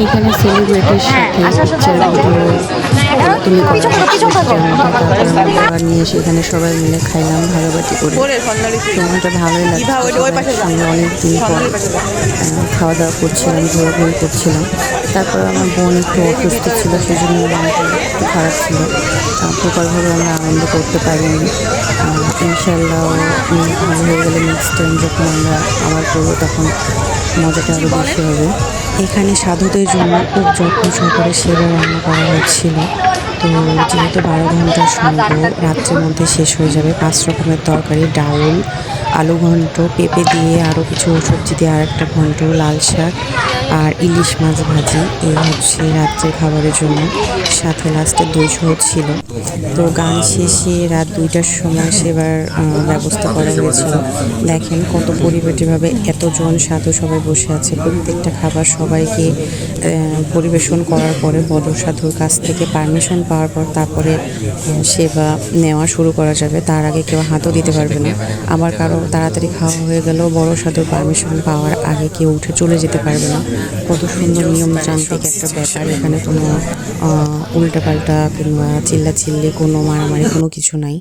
এখানে সেলিব্রিটির সাথে picture video তুলে খাবার নিয়ে এসে এখানে সবাই মিলে খাইলাম ভাগাবাটি করে। সময়টা ভালোই লাগছে, সঙ্গে অনেক দিন পর খাওয়া দাওয়া করছিলাম, ঘোরাঘুরি করছিলাম। তারপর আমার বোন একটু অসুস্থ ছিল, সেই জন্য মনটা একটু খারাপ ছিল, প্রপারভাবে আমরা আনন্দ করতে পারিনি। ইনশাল্লাহ ভালো হয়ে গেলে নেক্সট টাইম যখন আমরা আবার করবো তখন মজাটা আরও বেশি হবে। এখানে সাধুদের জন্য খুব যত্ন সহকারে সেবা রান্না করা হচ্ছিল। তো যেহেতু 12 ঘন্টার সঙ্গ রাত্রের মধ্যে শেষ হয়ে যাবে, 5 রকমের তরকারি, ডাউল, আলু ঘন্ট, পেঁপে দিয়ে আরও কিছু সবজি দিয়ে আরেকটা ঘন্ট, লাল শাক আর ইলিশ মাছ ভাজি, এই হচ্ছে রাত্রের খাবারের জন্য। সাথে লাস্টে দই সহ ছিল। তো গান শেষে রাত 2টার সময় সেবার ব্যবস্থা করা হয়েছিল। দেখেন কত পরিপাটিভাবে এতজন সাধু সবাই বসে আছে। প্রত্যেকটা খাবার সবাইকে পরিবেশন করার পরে বড় সাধুর কাছ থেকে পারমিশন পাওয়ার পর তারপরে সেবা নেওয়া শুরু করা যাবে। তার আগে কেউ হাতও দিতে পারবে না। আবার কারো তাড়াতাড়ি খাওয়া হয়ে গেলেও বড় সাধুর পারমিশন পাওয়ার আগে কেউ উঠে চলে যেতে পারবে না। কত সুন্দর নিয়মতান্ত্রিক একটা ব্যাপার। এখানে কোনো উল্টাপাল্টা কিংবা চিল্লাচিল্লি, কোনো মারামারি, কোনো কিছু নাই।